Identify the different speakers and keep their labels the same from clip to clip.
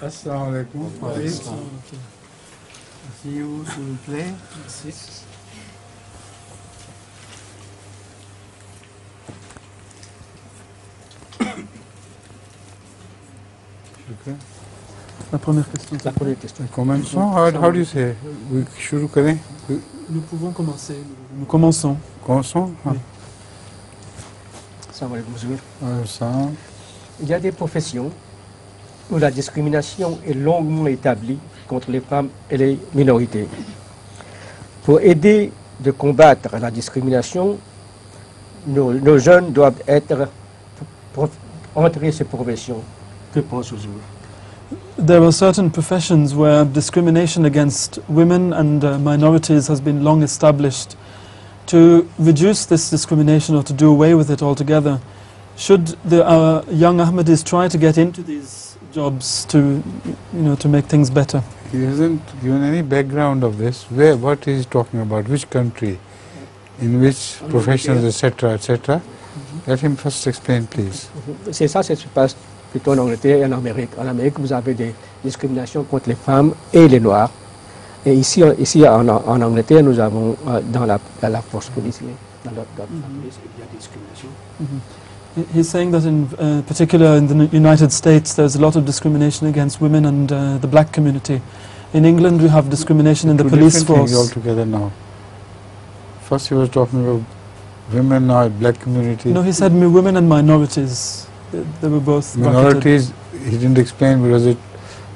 Speaker 1: Assalamu alaikum. Asseyez-vous, s'il vous plaît. Merci.
Speaker 2: La première question.
Speaker 3: La première question.
Speaker 1: Commençons. How do you say? शुरू करें?
Speaker 2: Nous pouvons commencer. Nous commençons.
Speaker 1: Commençons.
Speaker 2: Oui.
Speaker 3: Salam alaikum, monsieur.
Speaker 1: Ça.
Speaker 3: Il y a des professions où la discrimination est longuement établie contre les femmes et les minorités. Pour aider de combattre la discrimination, nos jeunes doivent entrer ces professions. Que pensez-vous?
Speaker 2: There are certain professions where discrimination against women and minorities has been long established. To reduce this discrimination or to do away with it altogether, should the young Ahmadis try to get into these jobs to make things better?
Speaker 1: He hasn't given any background of this. Where? What is he talking about? Which country? In which professions, etc., etc. Let him first explain, please.
Speaker 3: C'est ça, ça se passe plutôt en Angleterre et en Amérique. En Amérique, vous avez des discriminations contre les femmes et les Noirs. Et ici en Angleterre, nous avons dans la force policière, dans la police, il y a des discriminations.
Speaker 2: He's saying that in particular in the United States there's a lot of discrimination against women and the black community. In England we have discrimination in the police force.
Speaker 1: Two different things altogether now. First he was talking about women, now black community.
Speaker 2: No, he said women and minorities. They were both
Speaker 1: minorities. Bracketed. He didn't explain whether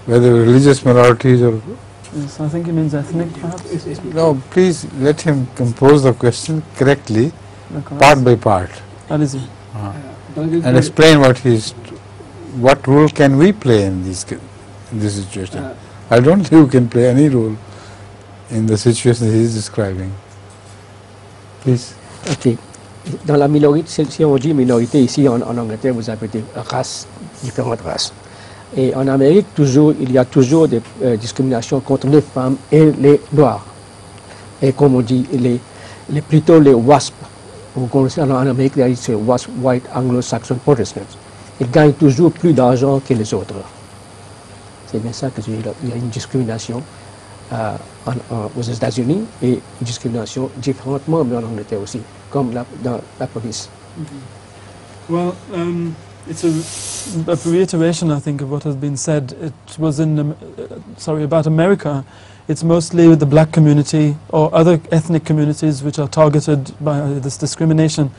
Speaker 1: religious minorities or.
Speaker 2: Yes, I think he means ethnic, perhaps.
Speaker 1: No, please let him compose the question correctly, part by part.
Speaker 2: Allez-y.
Speaker 1: And explain what role can we play in this situation. I don't think we can play any role in the situation he is describing. Please.
Speaker 3: Ok. Dans la minorité, si on dit minorité ici en Angleterre, vous avez des races, différentes races. Et en Amérique, il y a toujours des discriminations contre les femmes et les Noirs. Et comme on dit, plutôt les WASP. En Amérique, c'est WASP, White Anglo-Saxon Protestants. Ils gagnent toujours plus d'argent que les autres. C'est bien ça qu'il y a une discrimination aux États-Unis et une discrimination différemment, mais en Angleterre aussi, comme dans la police.
Speaker 2: Well, it's a reiteration, I think, of what has been said. It was about America. It's mostly the black community or other ethnic communities which are targeted by this discrimination.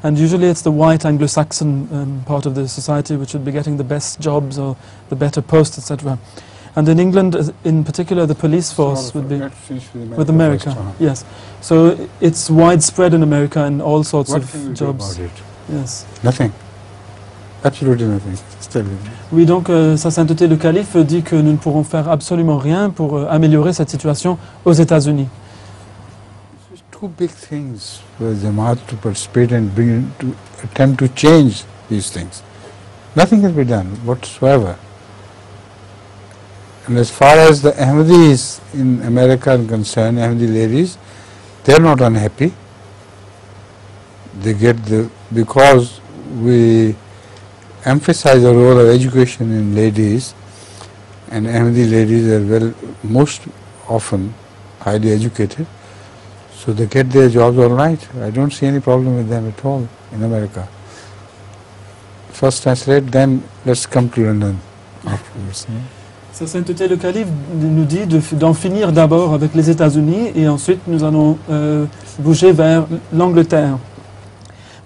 Speaker 2: And usually it's the white Anglo-Saxon part of the society which would be getting the best jobs or the better posts, etc. And in England, in particular, the police force would be with America. Yes. So it's widespread in America in all sorts of jobs.
Speaker 1: What can we do about it?
Speaker 2: Yes.
Speaker 1: Nothing. Absolutely nothing. Still.
Speaker 2: Oui, donc Sa Sainteté le Calife dit que nous ne pourrons faire absolument rien pour améliorer cette situation aux États-Unis.
Speaker 1: Two big things for Jamaat to participate and to attempt to change these things. Nothing can be done whatsoever. And as far as the Ahmadis in America are concerned, Ahmadi ladies, they are not unhappy. They get because we emphasize the role of education in ladies, and Ahmadi ladies are most often highly educated, so they get their jobs all right. I don't see any problem with them at all in America. First translate, then let's come to London afterwards.
Speaker 2: Sa Sainteté le Calife nous dit d'en finir d'abord avec les États-Unis et ensuite nous allons bouger vers l'Angleterre.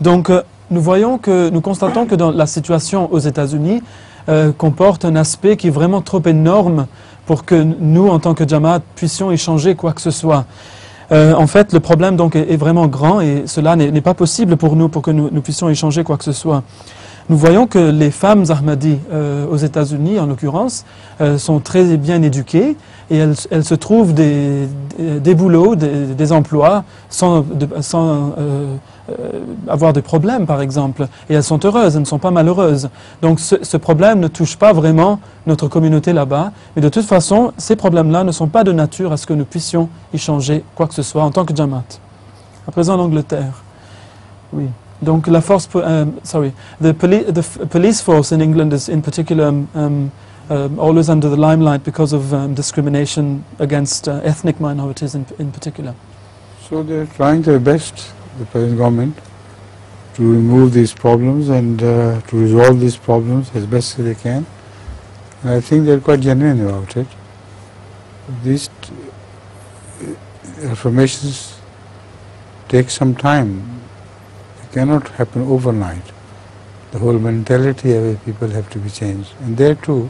Speaker 2: Donc nous constatons que dans la situation aux États-Unis comporte un aspect qui est vraiment trop énorme pour que nous, en tant que Jamaat, puissions y changer quoi que ce soit. En fait, le problème donc est vraiment grand et cela n'est pas possible pour nous, pour que nous puissions y changer quoi que ce soit. Nous voyons que les femmes Ahmadis aux États-Unis, en l'occurrence, sont très bien éduquées et elles se trouvent des boulots, des emplois sans avoir de problèmes, par exemple. Et elles sont heureuses, elles ne sont pas malheureuses. Donc ce problème ne touche pas vraiment notre communauté là-bas. Mais de toute façon, ces problèmes-là ne sont pas de nature à ce que nous puissions y changer quoi que ce soit en tant que Jamaat. À présent, l'Angleterre. Oui. Donc la force, the police force in England is in particular always under the limelight because of discrimination against ethnic minorities in particular.
Speaker 1: So they're trying their best, the present government, to remove these problems and to resolve these problems as best as they can. And I think they're quite genuine about it. These reformations take some time. It cannot happen overnight. The whole mentality of the people have to be changed. And there too,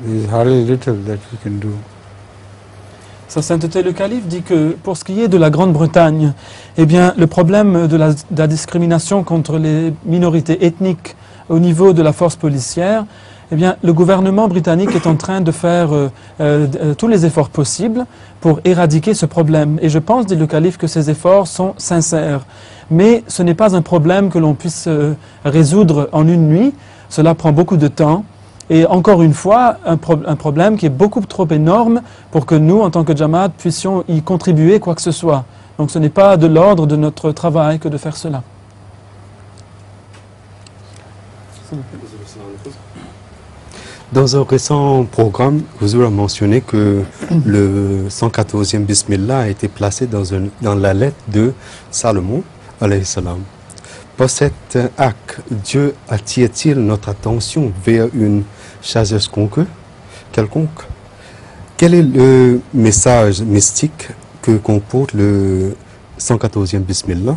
Speaker 1: there is hardly little that we can do.
Speaker 2: Sa Sainteté le Calife dit que pour ce qui est de la Grande-Bretagne, eh bien, le problème de la discrimination contre les minorités ethniques au niveau de la force policière, eh bien, le gouvernement britannique est en train de faire tous les efforts possibles pour éradiquer ce problème. Et je pense, dit le Calife, que ces efforts sont sincères. Mais ce n'est pas un problème que l'on puisse résoudre en une nuit. Cela prend beaucoup de temps. Et encore une fois, un problème qui est beaucoup trop énorme pour que nous, en tant que Jamaat, puissions y contribuer quoi que ce soit. Donc ce n'est pas de l'ordre de notre travail que de faire cela.
Speaker 4: Dans un récent programme, vous avez mentionné que le 114e Bismillah a été placé dans la lettre de Salomon, alayhi salam. Par cet acte, Dieu attire-t-il notre attention vers une sagesse quelconque? Quel est le message mystique que comporte le 114e Bismillah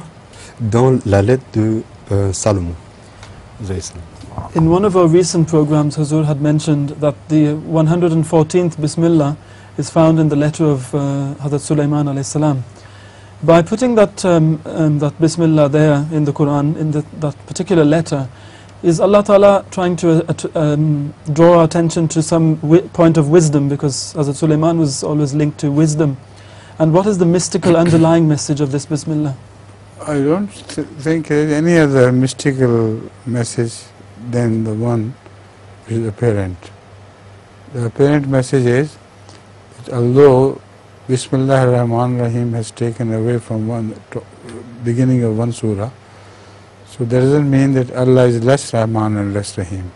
Speaker 4: dans la lettre de Salomon?
Speaker 2: In one of our recent programs, Hazur had mentioned that the 114th Bismillah is found in the letter of Hazrat Sulaiman alayhi salam. By putting that Bismillah there in the Quran, in that particular letter, is Allah Ta'ala trying to draw our attention to some point of wisdom, because Hazrat Sulaiman was always linked to wisdom. And what is the mystical underlying message of this Bismillah?
Speaker 1: I don't think there is any other mystical message than the one which is apparent. The apparent message is that although Bismillah ar-Rahman ar-Rahim has taken away from one beginning of one surah, so that doesn't mean that Allah is less Rahman and less Rahim.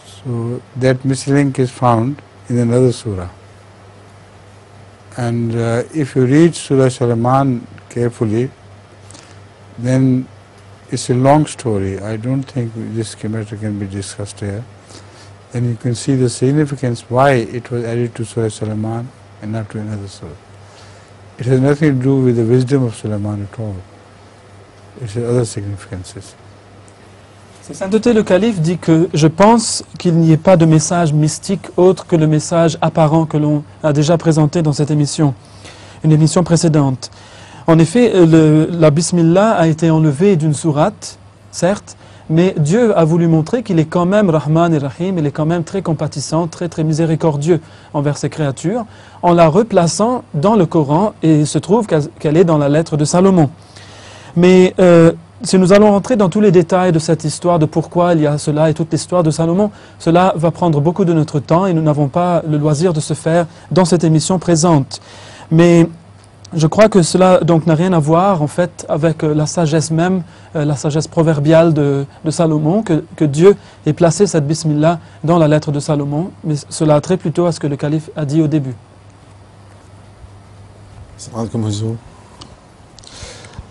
Speaker 1: So that mislink is found in another surah. And if you read Surah Sulaiman carefully, then it's a long story. I don't think this matter can be discussed here. And you can see the significance why it was added to Surah Sulaiman and not to another surah. It has nothing to do with the wisdom of Sulaiman at all. It has other significances.
Speaker 2: Sa Sainteté le Calife dit que je pense qu'il n'y ait pas de message mystique autre que le message apparent que l'on a déjà présenté dans cette émission, une émission précédente. En effet, la Bismillah a été enlevée d'une sourate, certes, mais Dieu a voulu montrer qu'il est quand même Rahman et Rahim, il est quand même très compatissant, très très miséricordieux envers ses créatures, en la replaçant dans le Coran, et il se trouve qu'elle est dans la lettre de Salomon. Mais si nous allons rentrer dans tous les détails de cette histoire, de pourquoi il y a cela et toute l'histoire de Salomon, cela va prendre beaucoup de notre temps et nous n'avons pas le loisir de se faire dans cette émission présente. Mais je crois que cela donc n'a rien à voir en fait avec la sagesse même, la sagesse proverbiale de Salomon, que Dieu ait placé cette Bismillah dans la lettre de Salomon, mais cela a trait plutôt à ce que le calife a dit au début.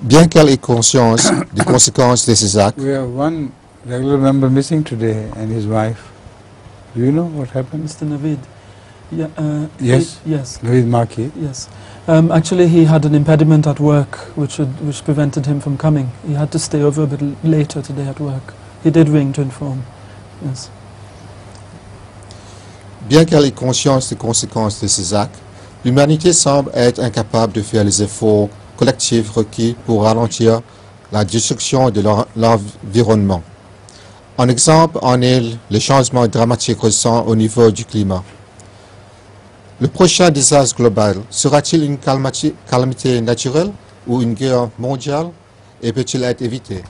Speaker 5: Bien qu'elle ait conscience des conséquences de ses actes,
Speaker 1: We have one regular member missing today and his wife. Do you know what happened?
Speaker 2: Mr. Navid. Yeah,
Speaker 1: Yes.
Speaker 2: Yes.
Speaker 1: Navid Maki.
Speaker 2: Yes. Actually, he had an impediment at work which prevented him from coming. He had to stay over a bit later today at work. He did ring to inform. Yes.
Speaker 5: bien qu'elle ait conscience des conséquences de ses actes, l'humanité semble être incapable de faire les efforts collectifs requis pour ralentir la destruction de l'environnement. Un exemple en est le changement dramatique récent au niveau du climat. Le prochain désastre global sera-t-il une calamité naturelle ou une guerre mondiale et peut-il être évité?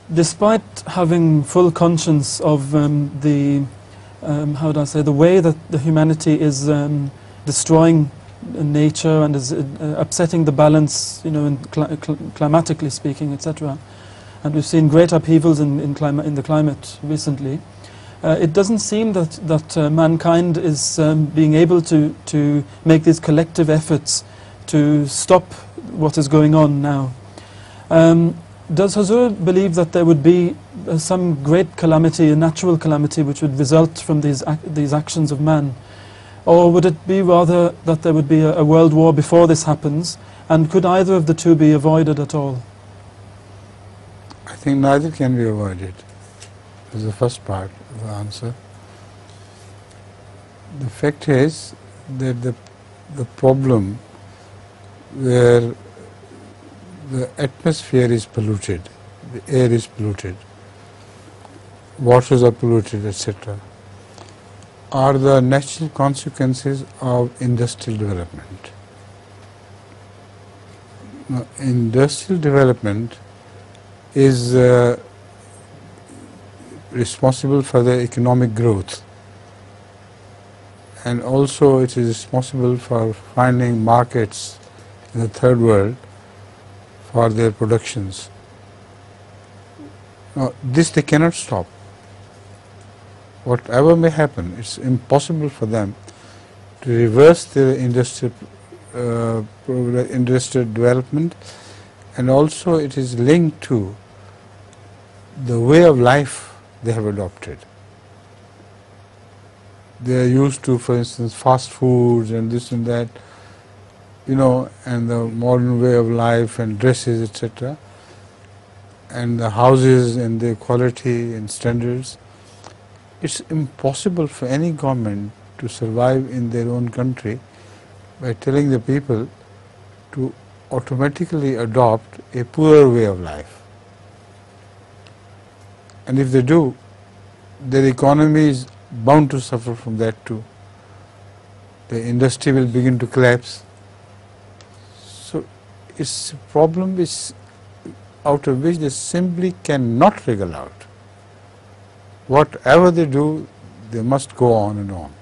Speaker 2: Despite having full conscience of the way that the humanity is destroying nature and is upsetting the balance, climatically speaking, etc. And we've seen great upheavals in the climate recently. it doesn't seem that mankind is being able to make these collective efforts to stop what is going on now. Does Huzur believe that there would be some great calamity, a natural calamity, which would result from these actions of man? Or would it be rather that there would be a world war before this happens, and could either of the two be avoided at all?
Speaker 1: I think neither can be avoided. That's the first part of the answer. The fact is that the problem where the atmosphere is polluted, the air is polluted, waters are polluted, etc., are the natural consequences of industrial development. Now, industrial development is responsible for the economic growth, and also it is responsible for finding markets in the third world for their productions. Now, this they cannot stop. Whatever may happen, it's impossible for them to reverse their industrial development, and also it is linked to the way of life they have adopted. They are used to, for instance, fast foods and this and that, and the modern way of life and dresses, etc., and the houses and their quality and standards. It's impossible for any government to survive in their own country by telling the people to automatically adopt a poorer way of life. And if they do, their economy is bound to suffer from that too. The industry will begin to collapse. So it's a problem out of which they simply cannot wriggle out. Whatever they do, they must go on and on.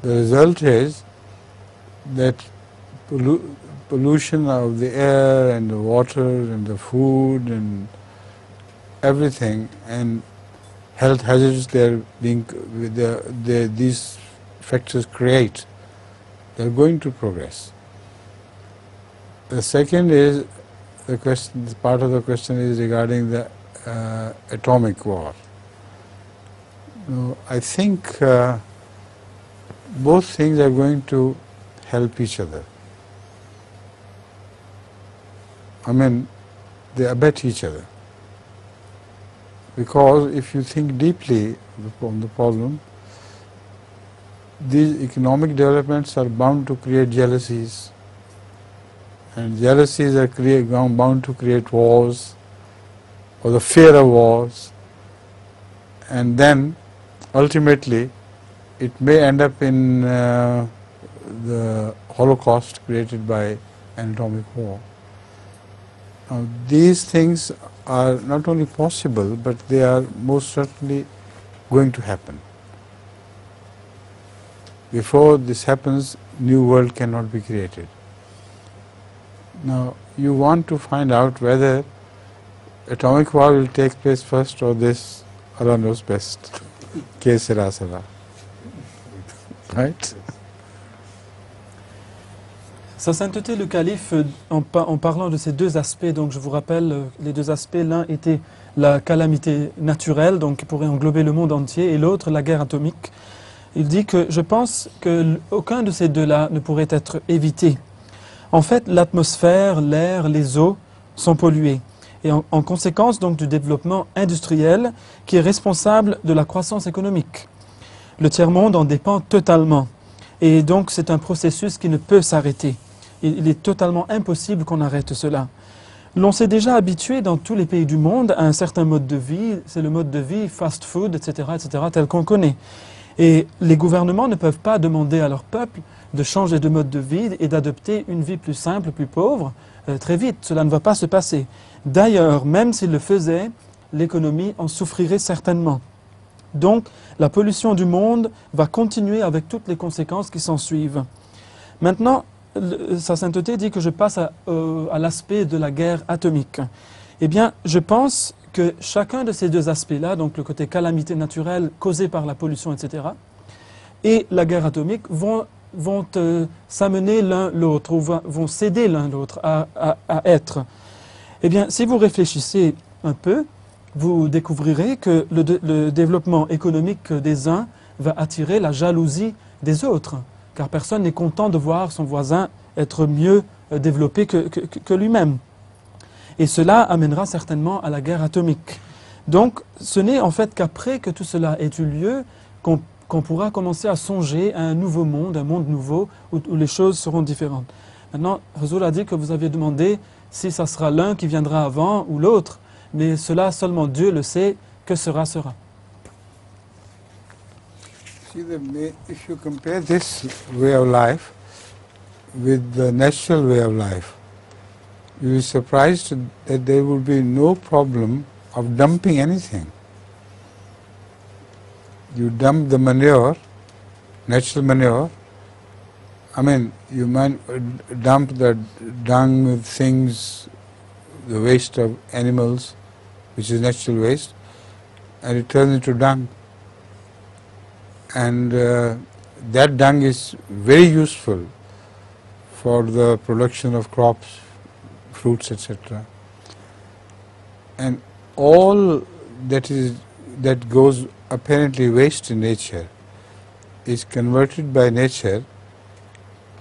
Speaker 1: The result is that pollution of the air and the water and the food and everything, and health hazards these factors create, they are going to progress. The second is the question. Part of the question is regarding the atomic war. I think both things are going to help each other. I mean, they abet each other. Because if you think deeply on the problem, these economic developments are bound to create jealousies, and jealousies are bound to create wars, or the fear of wars, and then ultimately it may end up in the Holocaust created by an atomic war. Now, these things are not only possible, but they are most certainly going to happen. Before this happens, new world cannot be created. Now, you want to find out whether atomic war will take place first or this, Allah knows best. Que sera sera. Right?
Speaker 2: Sa Sainteté le Calife, en parlant de ces deux aspects, donc je vous rappelle les deux aspects, l'un était la calamité naturelle, donc qui pourrait englober le monde entier, et l'autre la guerre atomique. Il dit que je pense qu'aucun de ces deux-là ne pourrait être évité. En fait, l'atmosphère, l'air, les eaux sont pollués. Et en conséquence donc du développement industriel qui est responsable de la croissance économique. Le tiers-monde en dépend totalement. Et donc c'est un processus qui ne peut s'arrêter. Il est totalement impossible qu'on arrête cela. L'on s'est déjà habitué dans tous les pays du monde à un certain mode de vie, c'est le mode de vie fast food, etc., tel qu'on connaît. Et les gouvernements ne peuvent pas demander à leur peuple de changer de mode de vie et d'adopter une vie plus simple, plus pauvre, très vite. Cela ne va pas se passer. D'ailleurs, même s'ils le faisaient, l'économie en souffrirait certainement. Donc, la pollution du monde va continuer avec toutes les conséquences qui s'en suivent. Maintenant, Sa Sainteté dit que je passe à l'aspect de la guerre atomique. Eh bien, je pense que chacun de ces deux aspects-là, donc le côté calamité naturelle causée par la pollution, etc., et la guerre atomique vont s'amener l'un l'autre, ou vont s'aider l'un l'autre à être. Eh bien, si vous réfléchissez un peu, vous découvrirez que le développement économique des uns va attirer la jalousie des autres, car personne n'est content de voir son voisin être mieux développé que lui-même. Et cela amènera certainement à la guerre atomique. Donc, ce n'est en fait qu'après que tout cela ait eu lieu qu'on pourra commencer à songer à un nouveau monde, un monde nouveau, où les choses seront différentes. Maintenant, Huzour a dit que vous aviez demandé si ça sera l'un qui viendra avant ou l'autre, mais cela, seulement Dieu le sait, que sera, sera.
Speaker 1: See, if you compare this way of life with the natural way of life, you will be surprised that there will be no problem of dumping anything. You dump the manure, natural manure, I mean, you might dump the dung things, the waste of animals, which is natural waste, and it turns into dung. And that dung is very useful for the production of crops, fruits, etc. And all that goes apparently waste in nature is converted by nature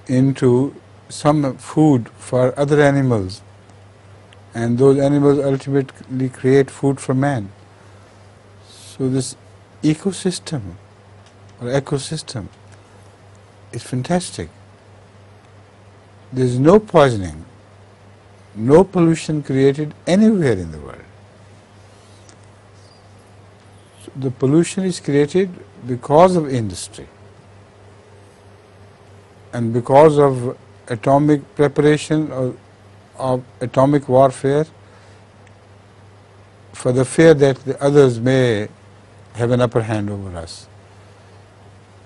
Speaker 1: into some food for other animals, and those animals ultimately create food for man. So this ecosystem is fantastic. There is no poisoning, no pollution created anywhere in the world. So the pollution is created because of industry and because of atomic preparation of atomic warfare, for the fear that the others may have an upper hand over us.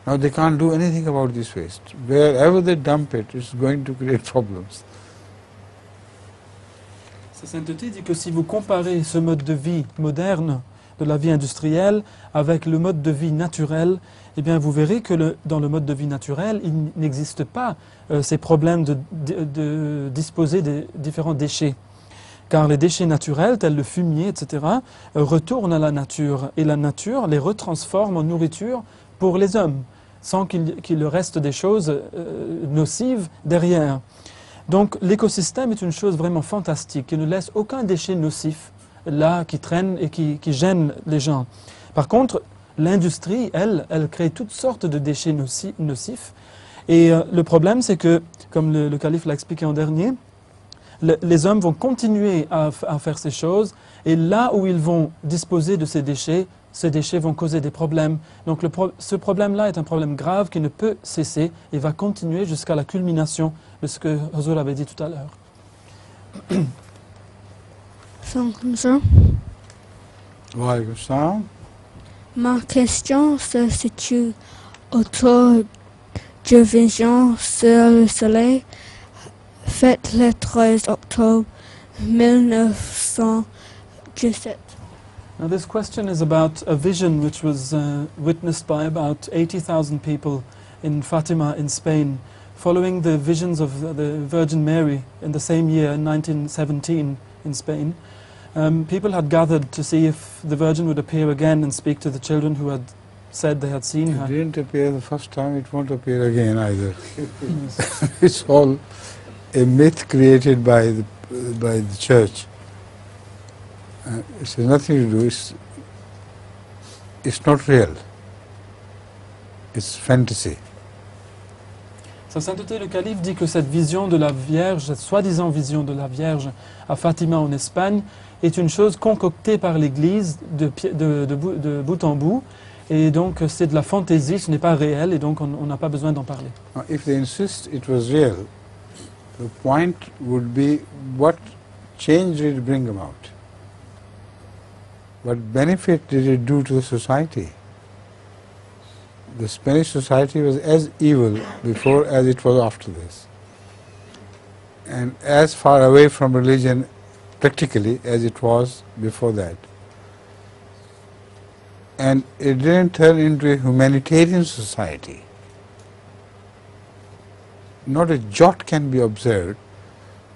Speaker 1: Now they can't do anything about this waste. Wherever they dump it, it's going to create problems.
Speaker 2: Sa sainteté dit que si vous comparez ce mode de vie moderne, de la vie industrielle, avec le mode de vie naturel, eh bien vous verrez que dans le mode de vie naturel, il n'existe pas ces problèmes de disposer des différents déchets. Car les déchets naturels, tels le fumier, etc., retournent à la nature, et la nature les retransforme en nourriture pour les hommes, sans qu'il reste des choses nocives derrière. Donc l'écosystème est une chose vraiment fantastique, qui ne laisse aucun déchet nocif là qui traîne et qui gêne les gens. Par contre, l'industrie, elle crée toutes sortes de déchets nocifs. Et le problème, c'est que, comme le calife l'a expliqué en dernier, les hommes vont continuer à faire ces choses, et là où ils vont disposer de ces déchets vont causer des problèmes. Donc ce problème-là est un problème grave qui ne peut cesser et va continuer jusqu'à la culmination de ce que Huzour avait dit tout à l'heure.
Speaker 6: Ma question se situe autour de Vision sur le Soleil, faite le 13 octobre 1917.
Speaker 2: Now this question is about a vision which was witnessed by about 80,000 people in Fatima in Spain, following the visions of the Virgin Mary in the same year, 1917, in Spain. People had gathered to see if the Virgin would appear again and speak to the children who had said they had seen her.
Speaker 1: It didn't appear the first time, it won't appear again either. It's all a myth created by the church. It has nothing to do, it's not real. It's fantasy.
Speaker 2: Sa sainteté le calife dit que cette vision de la Vierge, cette soi-disant vision de la Vierge à Fatima en Espagne, est une chose concoctée par l'Église de bout en bout, et donc c'est de la fantaisie, ce n'est pas réel, et donc on n'a pas besoin d'en parler.
Speaker 1: Now, if they insist it was real, the point would be what change did it bring about? What benefit did it do to the society? The Spanish society was as evil before as it was after this, and as far away from religion practically as it was before that. and it didn't turn into a humanitarian society. Not a jot can be observed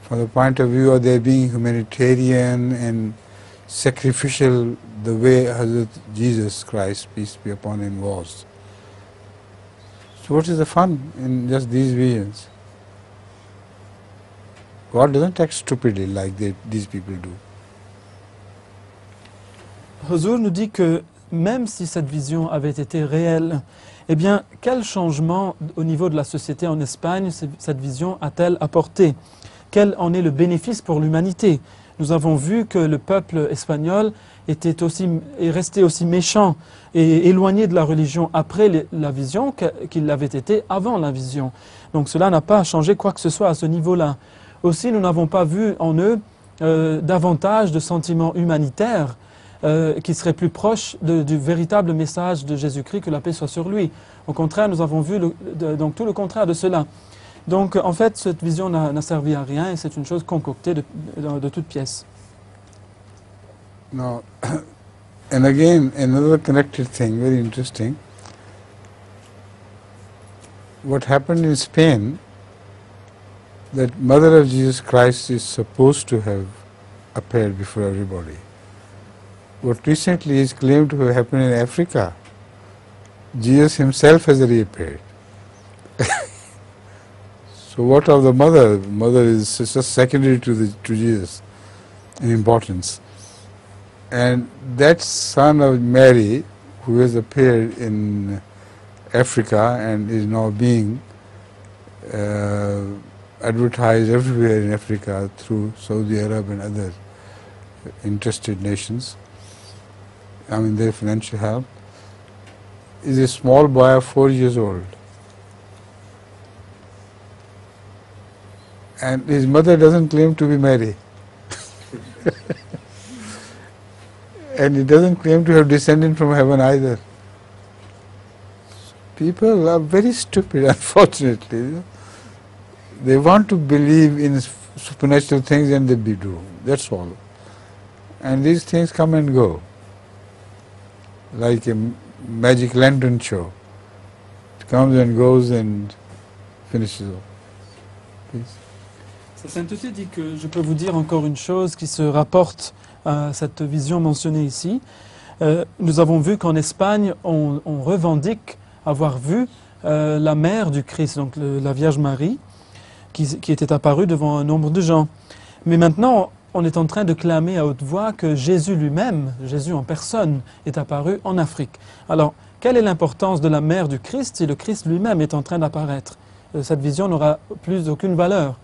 Speaker 1: from the point of view of their being humanitarian and sacrificial the way Hazrat Jesus Christ, peace be upon him, was. So what is the fun in just these visions? God doesn't act stupidly like these people do.
Speaker 2: Huzur nous dit que même si cette vision avait été réelle, eh bien, quel changement au niveau de la société en Espagne cette vision a-t-elle apporté? Quel en est le bénéfice pour l'humanité? Nous avons vu que le peuple espagnol est resté aussi méchant et éloigné de la religion après la vision qu'il l'avait été avant la vision. Donc cela n'a pas changé quoi que ce soit à ce niveau-là. Aussi, nous n'avons pas vu en eux davantage de sentiments humanitaires qui seraient plus proches du véritable message de Jésus-Christ, que la paix soit sur lui. Au contraire, nous avons vu donc tout le contraire de cela. Donc en fait, cette vision n'a servi à rien et c'est une chose concoctée de toutes pièces.
Speaker 1: Now, and again, another connected thing, very interesting. What happened in Spain, that Mother of Jesus Christ is supposed to have appeared before everybody. What recently is claimed to have happened in Africa, Jesus himself has reappeared. So what of the mother? Mother is just secondary to Jesus in importance. And that son of Mary, who has appeared in Africa and is now being advertised everywhere in Africa through Saudi Arab and other interested nations, I mean their financial help, is a small boy of 4 years old. And his mother doesn't claim to be Mary. And he doesn't claim to have descended from heaven either. People are very stupid, unfortunately. You know? They want to believe in supernatural things and they do. That's all. And these things come and go, like a magic lantern show. It comes and goes and finishes off. Please.
Speaker 2: Sa sainteté dit que je peux vous dire encore une chose qui se rapporte à cette vision mentionnée ici. Nous avons vu qu'en Espagne, on revendique avoir vu la mère du Christ, donc la Vierge Marie, qui était apparue devant un nombre de gens. Mais maintenant, on est en train de clamer à haute voix que Jésus lui-même, Jésus en personne, est apparu en Afrique. Alors, quelle est l'importance de la mère du Christ si le Christ lui-même est en train d'apparaître? Cette vision n'aura plus aucune valeur.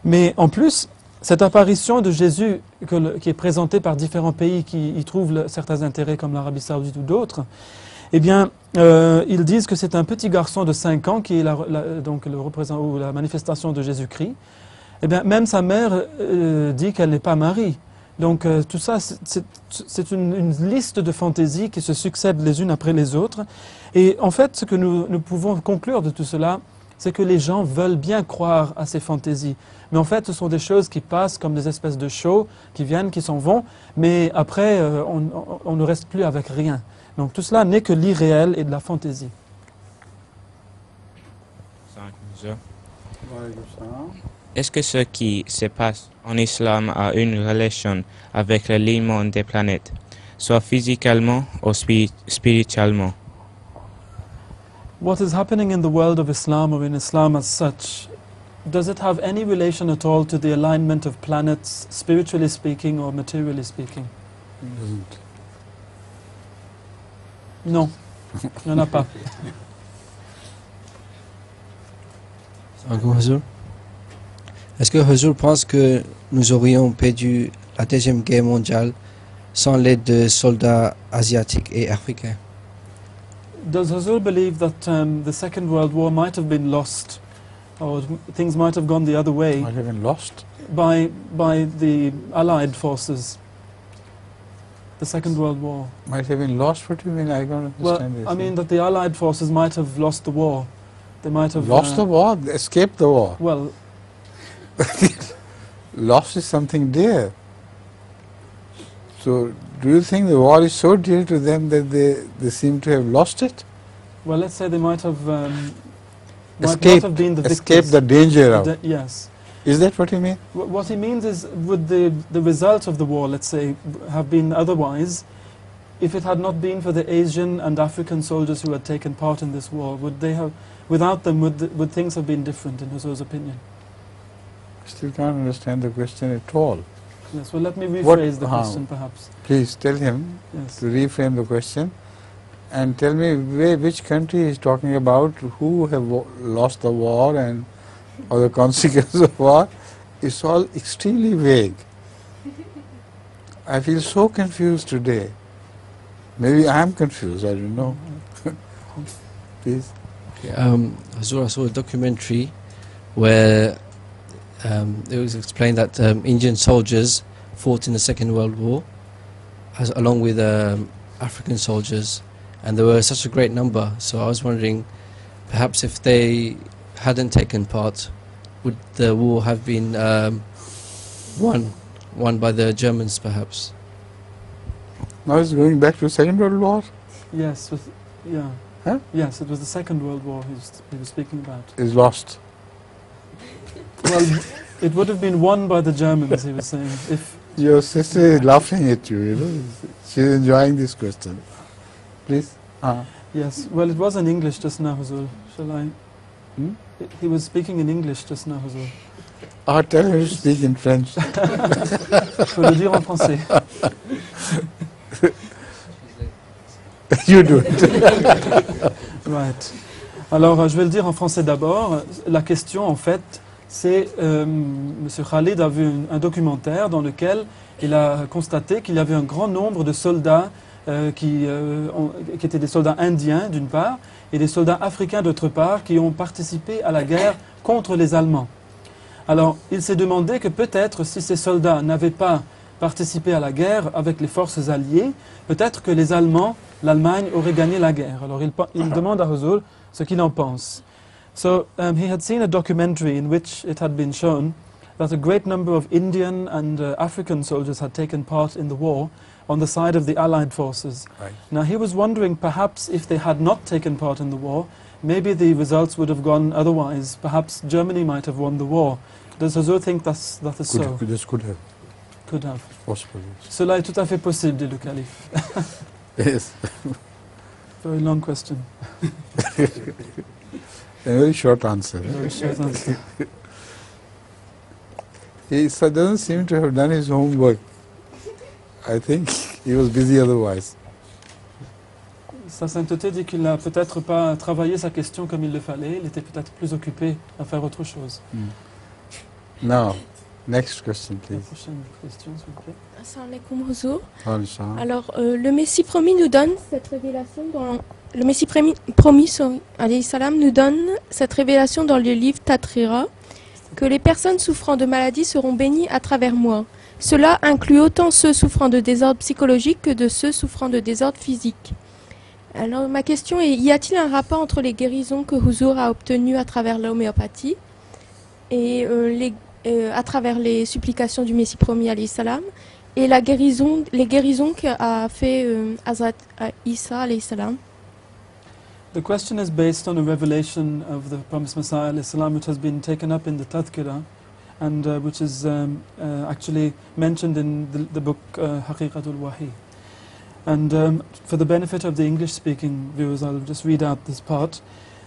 Speaker 2: Mais en plus, cette apparition de Jésus qui est présentée par différents pays qui y trouvent certains intérêts comme l'Arabie Saoudite ou d'autres, eh bien, ils disent que c'est un petit garçon de 5 ans qui est donc la manifestation de Jésus-Christ. Eh bien, même sa mère dit qu'elle n'est pas Marie. Donc tout ça, c'est une liste de fantaisies qui se succèdent les unes après les autres. Et en fait, ce que nous pouvons conclure de tout cela, c'est que les gens veulent bien croire à ces fantaisies. Mais en fait, ce sont des choses qui passent comme des espèces de shows, qui viennent, qui s'en vont, mais après, on ne reste plus avec rien. Donc tout cela n'est que l'irréel et de la fantaisie.
Speaker 7: Est-ce que ce qui se passe en islam a une relation avec l'alignement des planètes, soit physiquement ou spirituellement?
Speaker 2: What is happening in the world of Islam or in Islam as such, does it have any relation at all to the alignment of planets, spiritually speaking or materially speaking?
Speaker 1: It doesn't.
Speaker 2: Non, il n'y en a pas.
Speaker 8: Est-ce que Huzur pense que nous aurions perdu la Deuxième Guerre mondiale sans l'aide de soldats asiatiques et africains?
Speaker 2: Does Huzur believe that the Second World War might have been lost, or things might have gone the other way
Speaker 1: Might have been lost.
Speaker 2: by the Allied forces? The Second World War.
Speaker 1: Might have been lost. What do you mean? I don't
Speaker 2: Well,
Speaker 1: understand this.
Speaker 2: I mean that the Allied forces might have lost the war. They might have
Speaker 1: Lost the war, escaped the war.
Speaker 2: Well,
Speaker 1: Loss is something there. So, do you think the war is so dear to them that they seem to have lost it?
Speaker 2: Well, let's say they might have been the
Speaker 1: Escape
Speaker 2: victims.
Speaker 1: the danger of.
Speaker 2: Yes.
Speaker 1: Is that what you mean?
Speaker 2: What he means is, would the result of the war, let's say, have been otherwise, if it had not been for the Asian and African soldiers who had taken part in this war? Would they have, without them, would things have been different, in Huzur's opinion?
Speaker 1: I still can't understand the question at all.
Speaker 2: Yes, well, let me rephrase the
Speaker 1: how?
Speaker 2: question, perhaps.
Speaker 1: Please tell him
Speaker 2: Yes.
Speaker 1: to reframe the question and tell me which country he is talking about, who have lost the war and or the consequences of war. It's all extremely vague. I feel so confused today. Maybe I am confused, I don't know. Please.
Speaker 8: Huzur, I saw a documentary where it was explained that Indian soldiers fought in the Second World War along with African soldiers, and there were such a great number. So I was wondering, perhaps if they hadn't taken part, would the war have been won by the Germans, perhaps?
Speaker 1: Now it's going back to Second World War?
Speaker 2: Yes, yeah.
Speaker 1: Huh?
Speaker 2: Yes, it was the Second World War he was speaking about.
Speaker 1: Is lost.
Speaker 2: Well, it would have been won by the Germans, he was saying. If
Speaker 1: Your sister is laughing at you, you know. She's enjoying this question. Please.
Speaker 2: Yes, well, it was in English just now, Huzur. Shall I?
Speaker 1: Hmm?
Speaker 2: He was speaking in English just now, Huzur.
Speaker 1: Tell her to speak in French.
Speaker 2: Je peux le dire en français.
Speaker 1: You do it.
Speaker 2: Right. Alors, je vais le dire en français d'abord. La question, en fait, c'est M. Khalid a vu un documentaire dans lequel il a constaté qu'il y avait un grand nombre de soldats qui étaient des soldats indiens d'une part et des soldats africains d'autre part qui ont participé à la guerre contre les Allemands. Alors, il s'est demandé que peut-être si ces soldats n'avaient pas participé à la guerre avec les forces alliées, peut-être que les Allemands, l'Allemagne aurait gagné la guerre. Alors, il demande à Huzur ce qu'il en pense. So, he had seen a documentary in which it had been shown that a great number of Indian and African soldiers had taken part in the war on the side of the Allied forces.
Speaker 1: Right.
Speaker 2: Now, he was wondering perhaps if they had not taken part in the war, maybe the results would have gone otherwise. Perhaps Germany might have won the war. Does Huzur think that is so?
Speaker 1: This could have.
Speaker 2: Could have.
Speaker 1: Possible.
Speaker 2: Cela est tout à fait possible, dit le calife.
Speaker 1: Yes.
Speaker 2: Very long question.
Speaker 1: A very short answer.
Speaker 2: Very short answer.
Speaker 1: He doesn't seem to have done his homework. I think he was busy otherwise.
Speaker 2: Sa sainteté dit qu'il n'a peut-être pas travaillé sa question comme il le fallait. Il était peut-être plus occupé à faire autre chose.
Speaker 1: Now, next question,
Speaker 2: La
Speaker 1: please.
Speaker 2: prochaine question, s'il vous plaît.
Speaker 9: Assalamu alaikum, Huzur.
Speaker 1: Inshallah.
Speaker 9: Alors, le Messie promis nous donne cette révélation dans... Le Messie promis, alayhi salam, nous donne cette révélation dans le livre Tatrira, que les personnes souffrant de maladies seront bénies à travers moi. Cela inclut autant ceux souffrant de désordres psychologiques que de ceux souffrant de désordres physiques. Alors, ma question est, y a-t-il un rapport entre les guérisons que Huzur a obtenues à travers l'homéopathie et à travers les supplications du Messie promis, alayhi salam, et les guérisons qu'a fait Hazrat Isa, alayhi salam?
Speaker 2: The question is based on a revelation of the promised Messiah alayhi salam, which has been taken up in the Tadhkira and which is actually mentioned in the book Haqiqatul Wahi. And for the benefit of the English-speaking viewers, I'll just read out this part.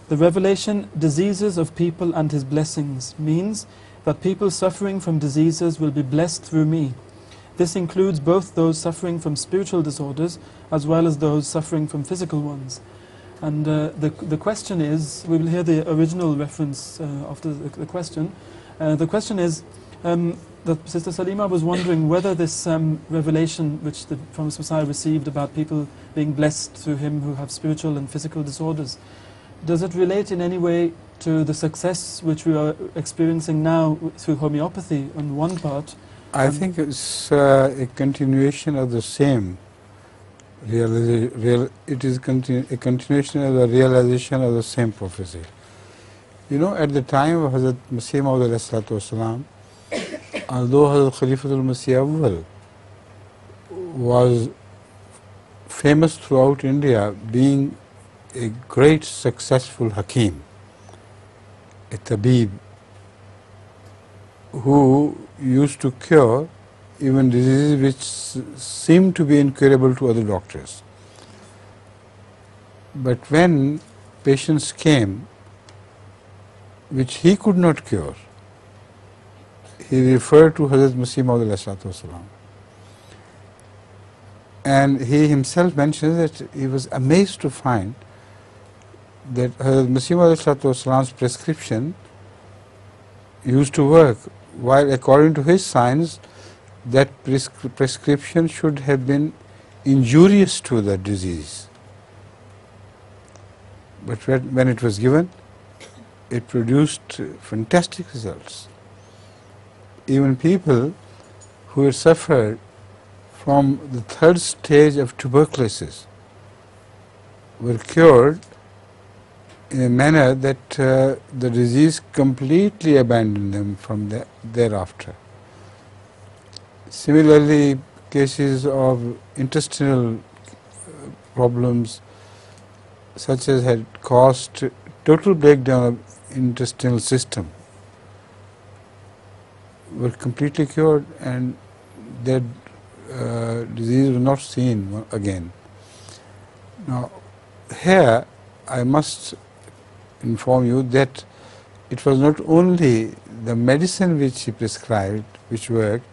Speaker 2: The revelation, diseases of people and his blessings, means that people suffering from diseases will be blessed through me. This includes both those suffering from spiritual disorders as well as those suffering from physical ones. And the question is, we will hear the original reference after the question. The question is that Sister Salima was wondering whether this revelation which the promised Messiah received about people being blessed through him who have spiritual and physical disorders, does it relate in any way to the success which we are experiencing now through homeopathy on one part?
Speaker 1: I think it's a continuation of the same. It is a continuation of the realization of the same prophecy. You know, at the time of Hazrat Masih Maud ﷺ, although Hazrat Khalifatul Masih Awwal was famous throughout India, being a great successful Hakim, a Tabib, who used to cure even diseases which seemed to be incurable to other doctors. But when patients came which he could not cure, he referred to Hazrat Masih Maud alayhi salatu wasalam. And he himself mentions that he was amazed to find that Hazrat Masih Maud alayhi salatu wasalam's prescription used to work, while according to his science, that prescription should have been injurious to the disease. But when it was given, it produced fantastic results. Even people who had suffered from the third stage of tuberculosis were cured in a manner that the disease completely abandoned them from thereafter. Similarly, cases of intestinal problems such as had caused total breakdown of intestinal system were completely cured, and that disease was not seen again. Now, here I must inform you that it was not only the medicine which he prescribed which worked,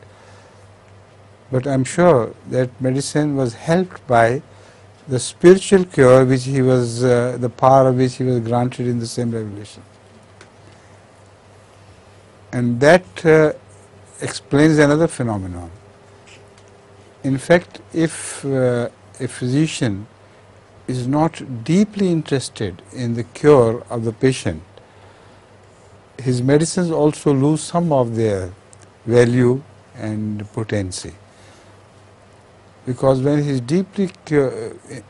Speaker 1: but I am sure that medicine was helped by the spiritual cure which he was, the power of which he was granted in the same revelation. And that explains another phenomenon. In fact, if a physician is not deeply interested in the cure of the patient, his medicines also lose some of their value and potency. Because when he is deeply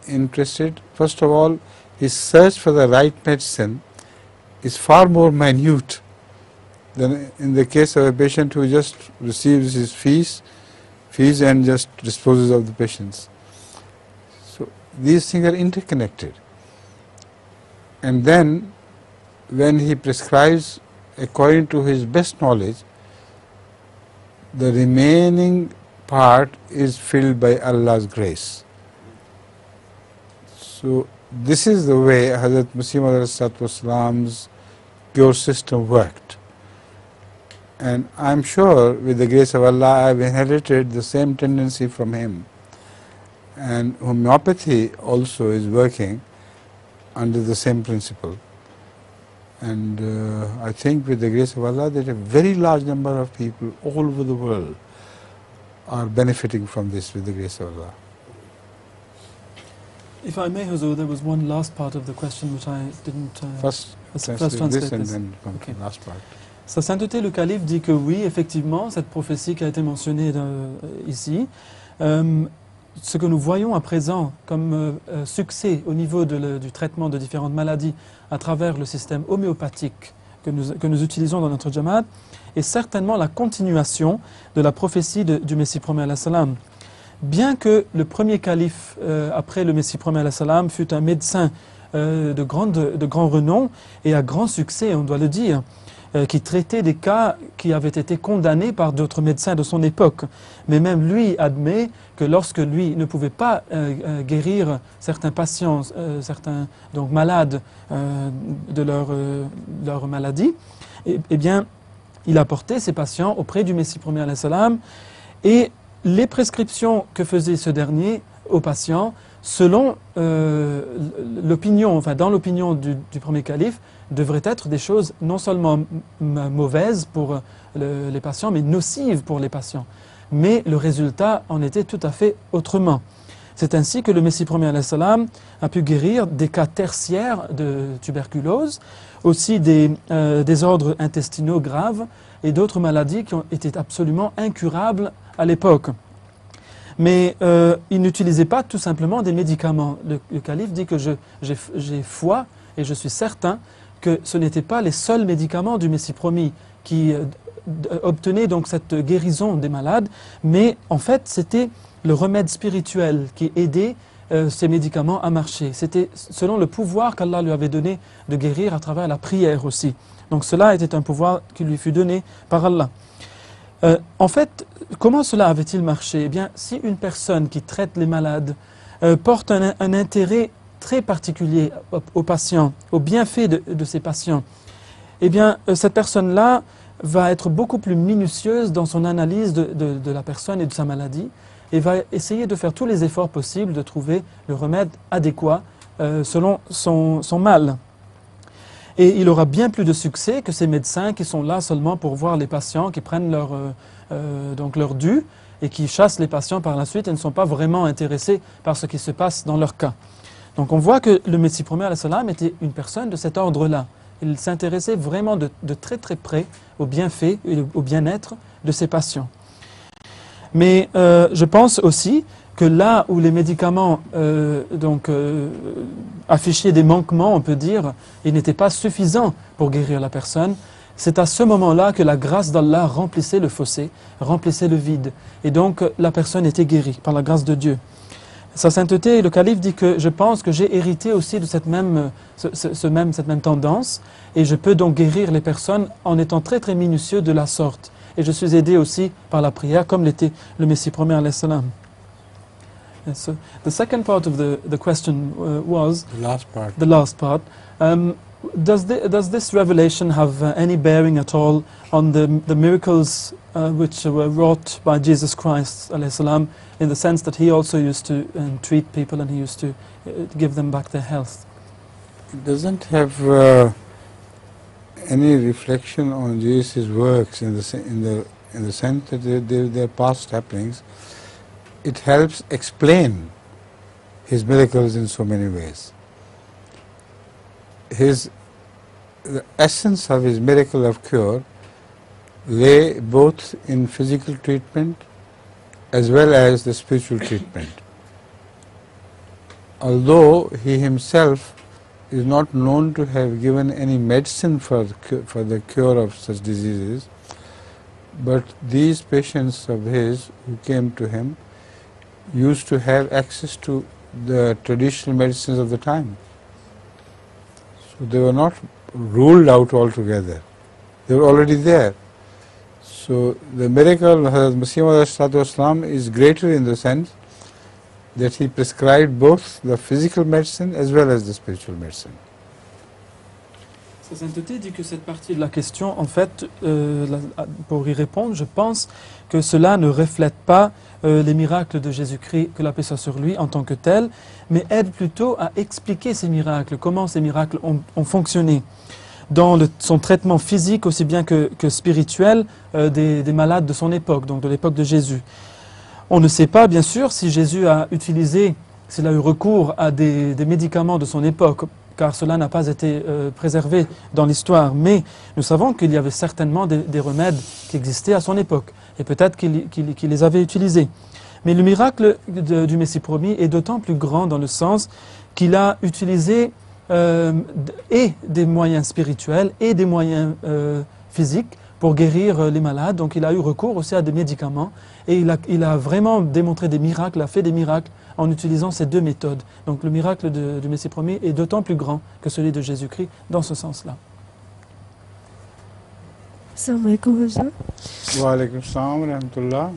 Speaker 1: interested, first of all, his search for the right medicine is far more minute than in the case of a patient who just receives his fees and just disposes of the patients. So these things are interconnected. And then when he prescribes according to his best knowledge, the remaining part is filled by Allah's grace. So this is the way Hazrat Masih Maud alayhi salam's cure system worked. And I am sure with the grace of Allah I have inherited the same tendency from him. And homeopathy also is working under the same principle. And I think with the grace of Allah that a very large number of people all over the world are benefiting from this with the grace of Allah.
Speaker 2: If I may, Huzur, there was one last part of the question which I didn't
Speaker 1: First
Speaker 2: translate
Speaker 1: this and
Speaker 2: this.
Speaker 1: then come
Speaker 2: Okay.
Speaker 1: to the last part.
Speaker 2: Sa Sainteté le Calife dit que oui, effectivement, cette prophétie qui a été mentionnée ici, ce que nous voyons à présent comme succès au niveau du traitement de différentes maladies à travers le système homéopathique que nous utilisons dans notre Jamaat est certainement la continuation de la prophétie du Messie premier alayhi salam. Bien que le premier calife après le Messie premier alayhi salam fut un médecin de grand renom et à grand succès, on doit le dire, qui traitait des cas qui avaient été condamnés par d'autres médecins de son époque. Mais même lui admet que lorsque lui ne pouvait pas guérir certains patients, certains donc malades de leur maladie, eh bien, il apportait ces patients auprès du Messie premier alayhi salam, et les prescriptions que faisait ce dernier aux patients, selon l'opinion, enfin dans l'opinion du premier calife, devraient être des choses non seulement mauvaises pour les patients, mais nocives pour les patients. Mais le résultat en était tout à fait autrement. C'est ainsi que le Messie premier alayhi salam a pu guérir des cas tertiaires de tuberculose, aussi des désordres intestinaux graves et d'autres maladies qui ont été absolument incurables à l'époque. Mais il n'utilisait pas tout simplement des médicaments. Le calife dit que j'ai foi et je suis certain que ce n'étaient pas les seuls médicaments du Messie promis qui obtenaient donc cette guérison des malades, mais en fait c'était le remède spirituel qui aidait ces médicaments à marcher. C'était selon le pouvoir qu'Allah lui avait donné de guérir à travers la prière aussi. Donc cela était un pouvoir qui lui fut donné par Allah. En fait, comment cela avait-il marché? Eh bien, si une personne qui traite les malades porte un intérêt très particulier aux patients, aux bienfaits de ces patients, eh bien, cette personne-là va être beaucoup plus minutieuse dans son analyse de la personne et de sa maladie, et va essayer de faire tous les efforts possibles de trouver le remède adéquat selon son mal. Et il aura bien plus de succès que ces médecins qui sont là seulement pour voir les patients, qui prennent leur dû et qui chassent les patients par la suite et ne sont pas vraiment intéressés par ce qui se passe dans leur cas. Donc on voit que le Messie premier alayhi salam était une personne de cet ordre-là. Il s'intéressait vraiment de très très près aux bienfaits et au bien-être de ses patients. Mais je pense aussi que là où les médicaments affichaient des manquements, on peut dire, ils n'étaient pas suffisants pour guérir la personne, c'est à ce moment-là que la grâce d'Allah remplissait le fossé, remplissait le vide. Et donc la personne était guérie par la grâce de Dieu. Sa sainteté, le calife dit que je pense que j'ai hérité aussi de cette même tendance et je peux donc guérir les personnes en étant très très minutieux de la sorte. Et je suis aidé aussi par la prière comme l'était le Messie premier alayhi salam. So the second part of the question was the last part. Does this revelation have any bearing at all on the miracles which were wrought by Jesus Christ alayhi salam, in the sense that he also used to treat people and he used to give them back their health?
Speaker 1: It doesn't have any reflection on Jesus' works in the sense that they're past happenings. It helps explain his miracles in so many ways. The essence of his miracle of cure lay both in physical treatment as well as the spiritual treatment. Although he himself is not known to have given any medicine for the cure of such diseases, but these patients of his who came to him used to have access to the traditional medicines of the time. So they were not ruled out altogether. They were already there. So the miracle of Hazrat Masih Maud is greater in the sense that he prescribed both the physical medicine as well as the spiritual medicine.
Speaker 2: Sa sainteté dit que cette partie de la question, en fait, pour y répondre, je pense que cela ne reflète pas les miracles de Jésus-Christ, que la paix soit sur lui en tant que tel, mais aide plutôt à expliquer ces miracles, comment ces miracles ont fonctionné dans son traitement physique aussi bien que spirituel des malades de son époque, donc de l'époque de Jésus. On ne sait pas, bien sûr, si Jésus a s'il a eu recours à des médicaments de son époque, car cela n'a pas été préservé dans l'histoire. Mais nous savons qu'il y avait certainement des remèdes qui existaient à son époque, et peut-être qu'il les avait utilisés. Mais le miracle du Messie promis est d'autant plus grand dans le sens qu'il a utilisé et des moyens spirituels et des moyens physiques pour guérir les malades. Donc il a eu recours aussi à des médicaments, et il a vraiment démontré des miracles, a fait des miracles en utilisant ces deux méthodes. Donc le miracle du Messie promis est d'autant plus grand que celui de Jésus-Christ dans ce sens-là.
Speaker 6: Assalamu alaikum.
Speaker 1: Wa alaykum salam wa rahmatullah.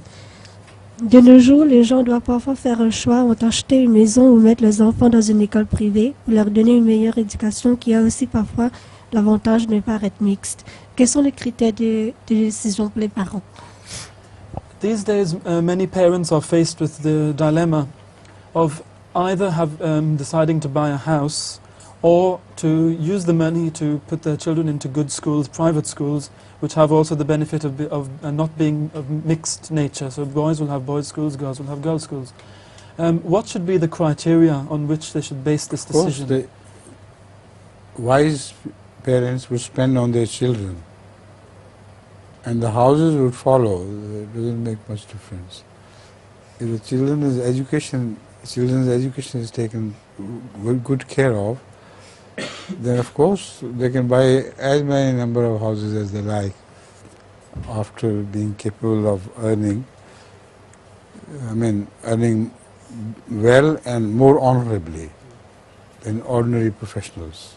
Speaker 6: De nos jours, les gens doivent parfois faire un choix entre acheter une maison ou mettre les enfants dans une école privée ou leur donner une meilleure éducation qui a aussi parfois l'avantage de ne pas être mixte. Quels sont les critères de décision pour les parents?
Speaker 2: These days, many parents are faced with the dilemma of either deciding to buy a house or to use the money to put their children into good schools, private schools, which have also the benefit of not being of mixed nature. So boys will have boys' schools, girls will have girls' schools. What should be the criteria on which they should base this decision?
Speaker 1: Of course, the wise parents would spend on their children, and the houses would follow. It doesn't make much difference. If the children's education is taken good care of, then of course they can buy as many number of houses as they like after being capable of earning well and more honorably than ordinary professionals.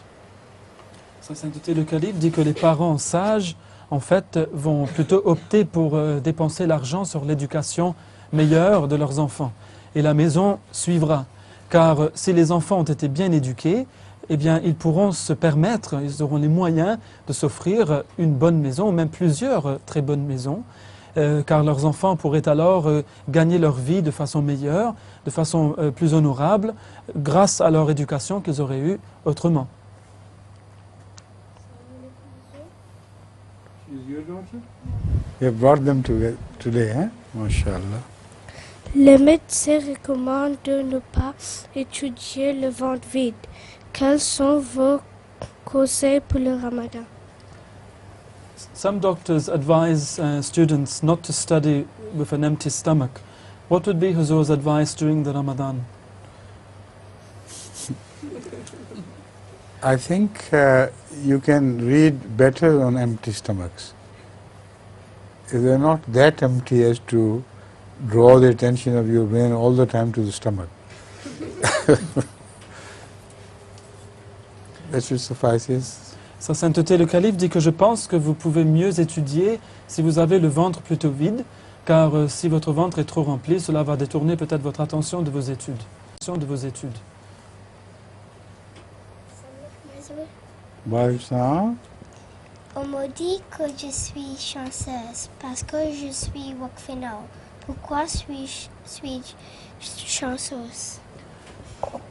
Speaker 2: Sa sainteté le calife dit que les parents sages, en fait, vont plutôt opter pour dépenser l'argent sur l'éducation meilleure de leurs enfants. Et la maison suivra. Car si les enfants ont été bien éduqués, eh bien, ils pourront se permettre, ils auront les moyens de s'offrir une bonne maison, ou même plusieurs très bonnes maisons, car leurs enfants pourraient alors gagner leur vie de façon meilleure, de façon plus honorable, grâce à leur éducation qu'ils auraient eue autrement.
Speaker 1: You have brought them today, hein? Mashallah.
Speaker 10: Les médecins recommandent de ne pas étudier le ventre vide. Quels sont vos conseils pour le Ramadan?
Speaker 2: Some doctors advise students not to study with an empty stomach. What would be Huzur's advice during the Ramadan?
Speaker 1: I think you can read better on empty stomachs. If they're not that empty as to draw the attention of your brain all the time to the stomach. That should suffice, yes.
Speaker 2: Sa sainteté le calife dit que je pense que vous pouvez mieux étudier si vous avez le ventre plutôt vide, car si votre ventre est trop rempli, cela va détourner peut-être votre attention de vos études.
Speaker 10: On me dit que je suis chanceuse parce que je suis Wakfeno. Pourquoi suis-je chanceuse?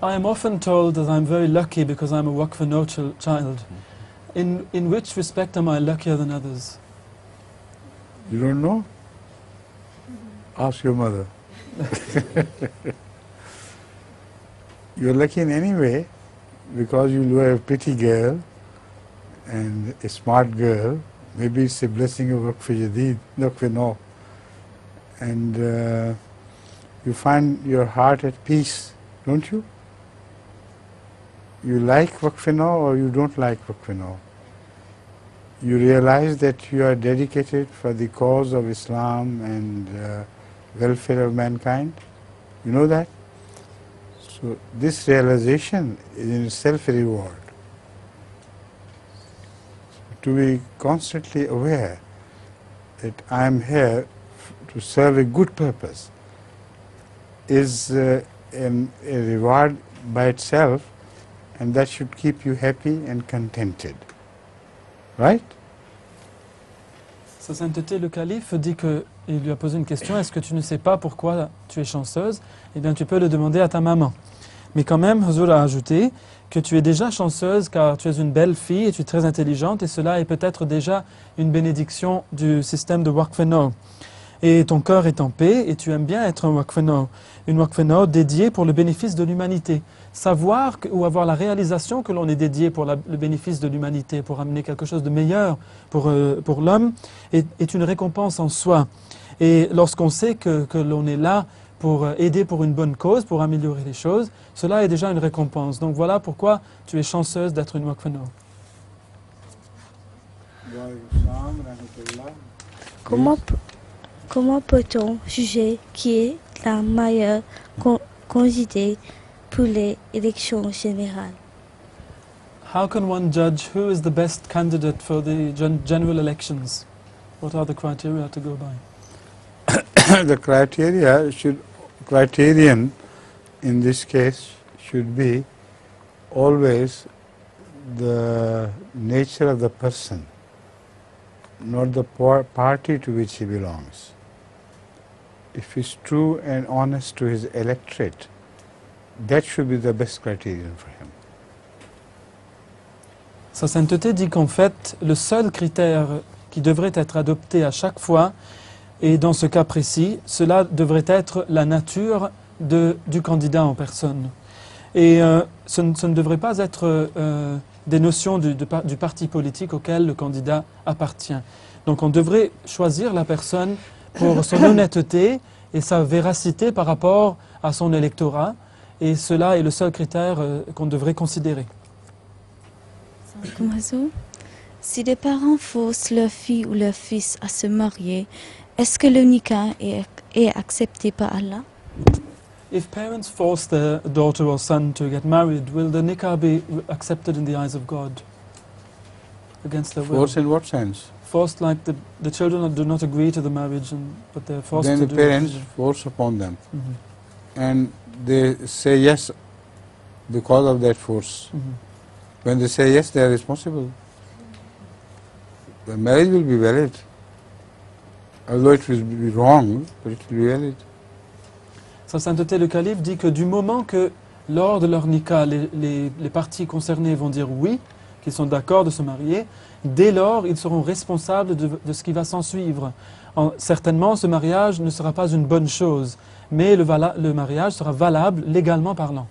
Speaker 2: I am often told that I'm very lucky because I'm a Wakfeno child. In which respect am I luckier than others?
Speaker 1: You don't know? Ask your mother. You're lucky in any way because you are a pretty girl and a smart girl. Maybe it's a blessing of Waqf Jadid, Waqf. And you find your heart at peace, don't you? You like Waqf or you don't like Waqf. You realize that you are dedicated for the cause of Islam and welfare of mankind. You know that? So this realization is in itself a reward. To be constantly aware that I am here to serve a good purpose is a reward by itself, and that should keep you happy and contented. Right?
Speaker 2: Sa sainteté le calife dit que, il lui a posé une question, est-ce que tu ne sais pas pourquoi tu es chanceuse? Eh bien tu peux le demander à ta maman. Mais quand même, Huzur a ajouté que tu es déjà chanceuse car tu es une belle fille et tu es très intelligente et cela est peut-être déjà une bénédiction du système de Waqf. Et ton cœur est en paix et tu aimes bien être un Waqf. Une Waqf dédiée pour le bénéfice de l'humanité. Savoir ou avoir la réalisation que l'on est dédié pour le bénéfice de l'humanité, pour amener quelque chose de meilleur pour l'homme, est une récompense en soi. Et lorsqu'on sait que l'on est là pour aider pour une bonne cause, pour améliorer les choses, cela est déjà une récompense. Donc voilà pourquoi tu es chanceuse d'être une Waqf.
Speaker 10: Comment peut-on juger qui est la meilleure candidate pour les élections générales?
Speaker 2: How can one judge who is the best candidate for the general elections? What are the criteria to go by?
Speaker 1: The criterion in this case should be always the nature of the person, not the party to which he belongs. If he's true and honest to his electorate, that should be the best criterion for him.
Speaker 2: Sa sainteté dit qu'en fait, le seul critère qui devrait être adopté à chaque fois, et dans ce cas précis, cela devrait être la nature du candidat en personne. Et ce ne devrait pas être des notions du parti politique auquel le candidat appartient. Donc on devrait choisir la personne pour son honnêteté et sa véracité par rapport à son électorat. Et cela est le seul critère qu'on devrait considérer.
Speaker 11: Si des parents forcent leur fille ou leur fils à se marier, est-ce que le nikah est accepté par Allah?
Speaker 2: If parents force their daughter or son to get married, will the nikah be accepted in the eyes of God? Against their will?
Speaker 1: Force in what sense?
Speaker 2: Forced, like the children do not agree to the marriage, but they're forced
Speaker 1: Then
Speaker 2: to
Speaker 1: the
Speaker 2: do it.
Speaker 1: parents force upon them.
Speaker 2: Mhm.
Speaker 1: And they say yes because of that force.
Speaker 2: Mhm.
Speaker 1: When they say yes, they are responsible. The marriage will be valid. Although it will be wrong, but it will be valid.
Speaker 2: Sa Sainteté le Calife dit que du moment que lors de leur nikah, les parties concernées vont dire oui, qu'ils sont d'accord de se marier, dès lors ils seront responsables de ce qui va s'en suivre. Certainement ce mariage ne sera pas une bonne chose, mais le mariage sera valable légalement parlant.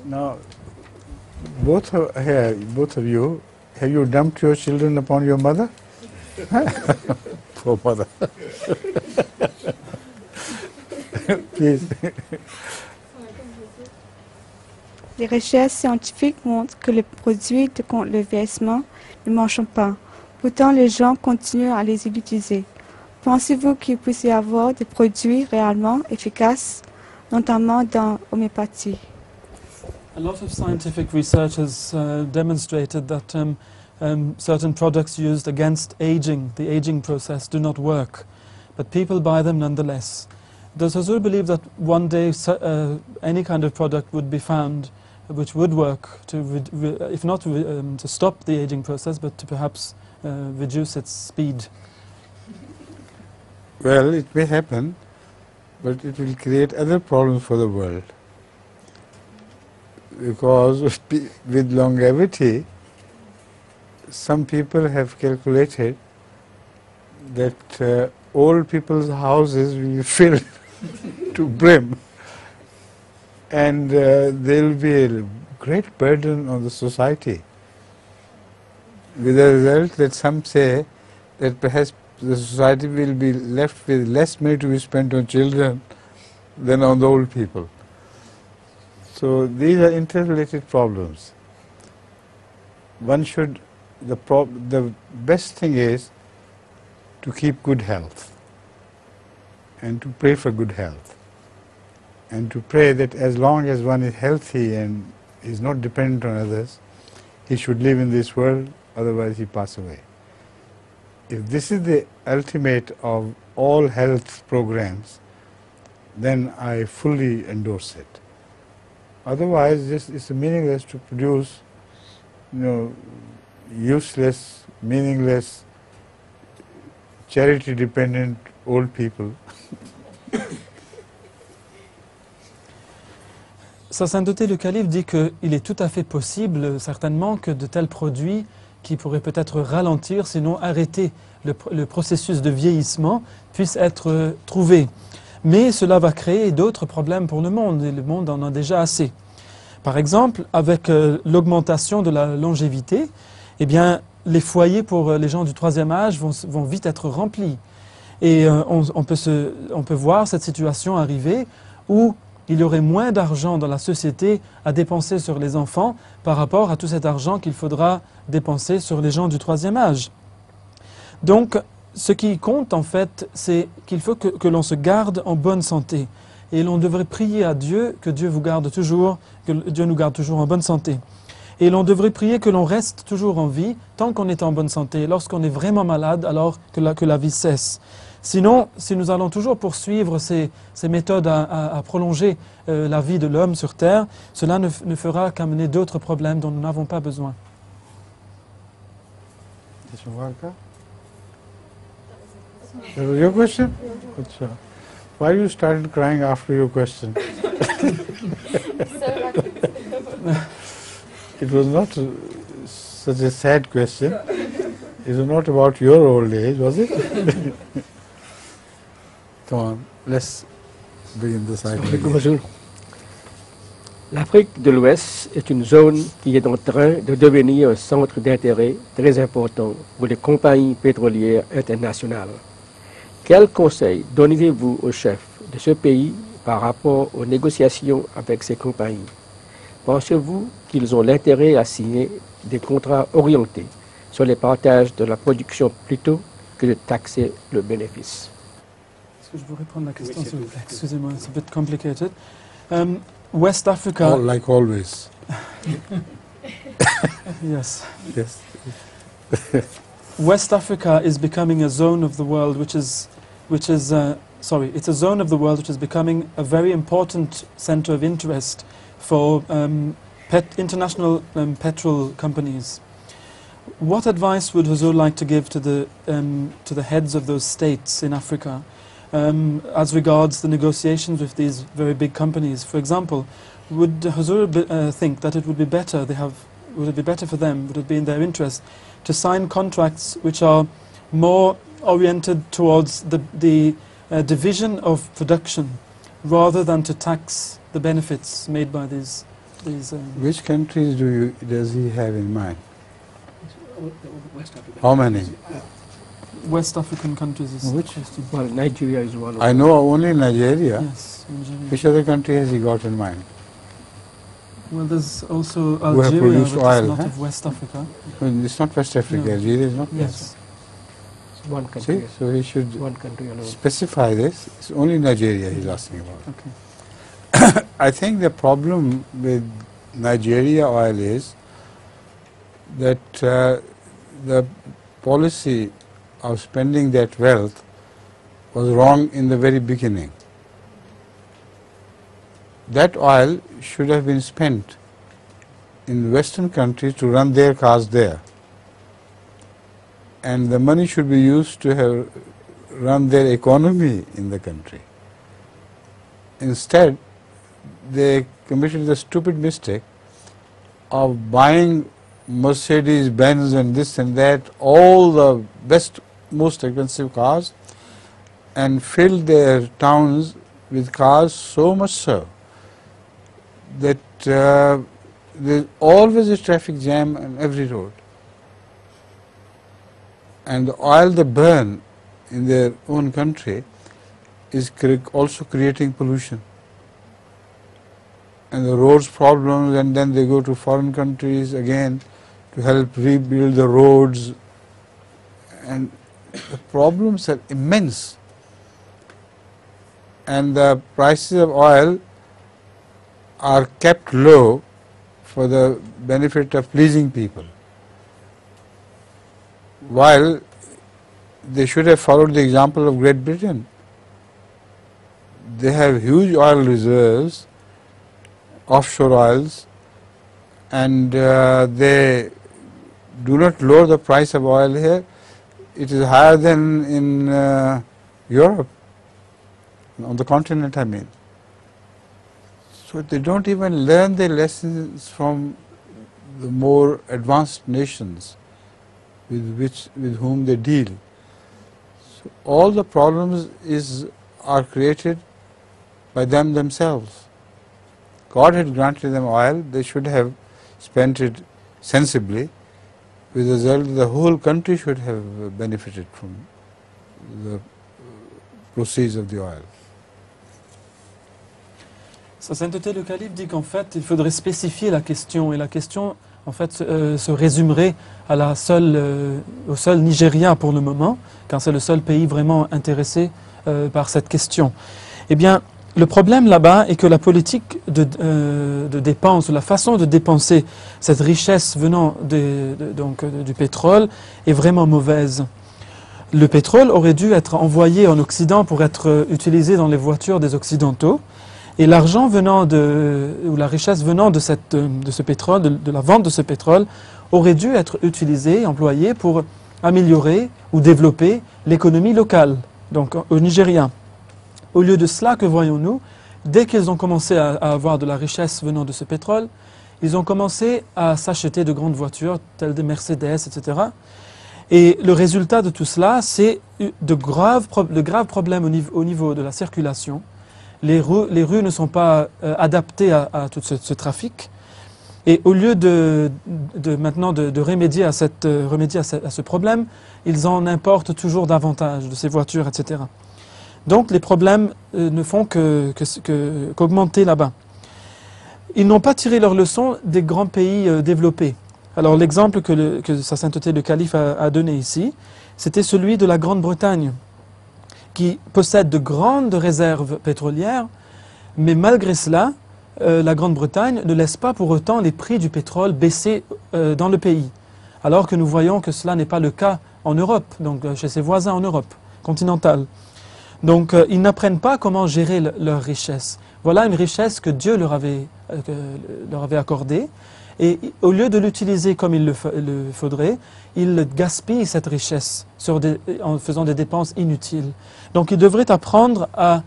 Speaker 1: Now, both of you, have you dumped your children upon your mother? Poor mother. Please.
Speaker 12: Les recherches scientifiques montrent que les produits contre le vieillissement ne marchent pas. Pourtant, les gens continuent à les utiliser. Pensez-vous qu'il puisse y avoir des produits réellement efficaces, notamment dans l'homéopathie?
Speaker 2: A lot of scientific research has demonstrated that certain products used against aging, the aging process, do not work, but people buy them nonetheless. Does Hazur believe that one day any kind of product would be found which would work, if not to stop the aging process, but to perhaps reduce its speed?
Speaker 1: Well, it may happen, but it will create other problems for the world. Because with longevity, some people have calculated that old people's houses will be filled to brim, and there will be a great burden on the society, with the result that some say that perhaps the society will be left with less money to be spent on children than on the old people. So these are interrelated problems. One should, the best thing is to keep good health and to pray for good health and to pray that as long as one is healthy and is not dependent on others, he should live in this world, otherwise he pass away. If this is the ultimate of all health programs, then I fully endorse it. Otherwise, it's meaningless to produce, useless, meaningless, charity-dependent old people.
Speaker 2: Sa Sainteté le Calife dit qu'il est tout à fait possible, certainement, que de tels produits qui pourraient peut-être ralentir, sinon arrêter le processus de vieillissement, puissent être trouvés. Mais cela va créer d'autres problèmes pour le monde, et le monde en a déjà assez. Par exemple, avec l'augmentation de la longévité, eh bien, les foyers pour les gens du troisième âge vont vite être remplis. Et on peut voir cette situation arriver où il y aurait moins d'argent dans la société à dépenser sur les enfants par rapport à tout cet argent qu'il faudra dépenser sur les gens du troisième âge. Donc, ce qui compte en fait, c'est qu'il faut que l'on se garde en bonne santé. Et l'on devrait prier à Dieu que Dieu vous garde toujours, que Dieu nous garde toujours en bonne santé. Et l'on devrait prier que l'on reste toujours en vie tant qu'on est en bonne santé. Lorsqu'on est vraiment malade, alors que la vie cesse. Sinon, si nous allons toujours poursuivre ces méthodes à prolonger la vie de l'homme sur terre, cela ne fera qu'amener d'autres problèmes dont nous n'avons pas besoin.
Speaker 1: That was your question? Why you started crying after your question? It was not such a sad question. It was not about your old age, was it? Come on, let's begin the cycle.
Speaker 3: L'Afrique de l'Ouest est une zone qui est en train de devenir un centre d'intérêt très important pour les compagnies pétrolières internationales. Quel conseil donneriez-vous aux chefs de ce pays par rapport aux négociations avec ces compagnies? Pensez-vous qu'ils ont l'intérêt à signer des contrats orientés sur les partages de la production plutôt que de taxer le bénéfice?
Speaker 2: Est-ce que je pourrais prendre la question, s'il vous plaît? Excusez-moi, it's a bit complicated. West Africa...
Speaker 1: Oh, like always.
Speaker 2: Yes.
Speaker 1: Yes.
Speaker 2: West Africa is becoming a zone of the world which is it's a zone of the world which is becoming a very important center of interest for international petrol companies. What advice would Huzur like to give to the heads of those states in Africa as regards the negotiations with these very big companies? For example, would Huzur think that it would be better would it be better for them, would it be in their interest to sign contracts which are more oriented towards the division of production rather than to tax the benefits made by these
Speaker 1: Which countries does he have in mind?
Speaker 3: West Africa.
Speaker 1: How many?
Speaker 2: West African countries is
Speaker 1: Which?
Speaker 3: Well, Nigeria is one of
Speaker 1: I
Speaker 3: them.
Speaker 1: know only Nigeria.
Speaker 2: Yes, Nigeria.
Speaker 1: Which other country has he got in mind?
Speaker 2: Well, there's also
Speaker 1: Who have
Speaker 2: Algeria,
Speaker 1: produced
Speaker 2: but
Speaker 1: oil,
Speaker 2: it's not
Speaker 1: huh?
Speaker 2: of West Africa.
Speaker 1: It's not West Africa.
Speaker 2: No.
Speaker 1: Algeria is not.
Speaker 2: Yes.
Speaker 3: It's one country.
Speaker 1: See, so he should
Speaker 3: One country alone.
Speaker 1: specify this. It's only Nigeria he's asking about.
Speaker 2: Okay.
Speaker 1: I think the problem with Nigeria oil is that the policy of spending that wealth was wrong in the very beginning. That oil should have been spent in Western countries to run their cars there, and the money should be used to have run their economy in the country. Instead, they committed the stupid mistake of buying Mercedes Benz and this and that, all the best, most expensive cars, and filled their towns with cars, so much so that there's always a traffic jam on every road. And the oil they burn in their own country is also creating pollution. And the roads problems, and then they go to foreign countries again to help rebuild the roads, and the problems are immense. And the prices of oil are kept low for the benefit of pleasing people, while they should have followed the example of Great Britain. They have huge oil reserves, offshore oils, and they do not lower the price of oil here. It is higher than in Europe, on the continent I mean. So they don't even learn their lessons from the more advanced nations with whom they deal. So all the problems are created by them themselves. God had granted them oil, they should have spent it sensibly, with the result the whole country should have benefited from the proceeds of the oil.
Speaker 2: Sa Sainteté le Calife dit qu'en fait, il faudrait spécifier la question, et la question, en fait, se résumerait à au seul Nigeria pour le moment, car c'est le seul pays vraiment intéressé par cette question. Eh bien, le problème là-bas est que la politique de dépense, la façon de dépenser cette richesse venant du pétrole est vraiment mauvaise. Le pétrole aurait dû être envoyé en Occident pour être utilisé dans les voitures des Occidentaux, et l'argent venant ou la richesse venant de ce pétrole, de la vente de ce pétrole, aurait dû être utilisée, employée pour améliorer ou développer l'économie locale, donc au Nigeria. Au lieu de cela, que voyons-nous? Dès qu'ils ont commencé à avoir de la richesse venant de ce pétrole, ils ont commencé à s'acheter de grandes voitures, telles des Mercedes, etc. Et le résultat de tout cela, c'est de graves problèmes au niveau de la circulation. Les rues ne sont pas adaptées à tout ce trafic. Et au lieu maintenant de remédier à ce problème, ils en importent toujours davantage de ces voitures, etc. Donc les problèmes ne font qu'augmenter là-bas. Ils n'ont pas tiré leur leçon des grands pays développés. Alors l'exemple que Sa Sainteté le Calife a donné ici, c'était celui de la Grande-Bretagne. qui possède de grandes réserves pétrolières, mais malgré cela, la Grande-Bretagne ne laisse pas pour autant les prix du pétrole baisser dans le pays. Alors que nous voyons que cela n'est pas le cas en Europe, donc chez ses voisins en Europe continentale. Donc ils n'apprennent pas comment gérer leur richesse. Voilà une richesse que Dieu leur avait accordée. Et au lieu de l'utiliser comme il le faudrait, ils gaspillent cette richesse en faisant des dépenses inutiles. Donc ils devraient apprendre à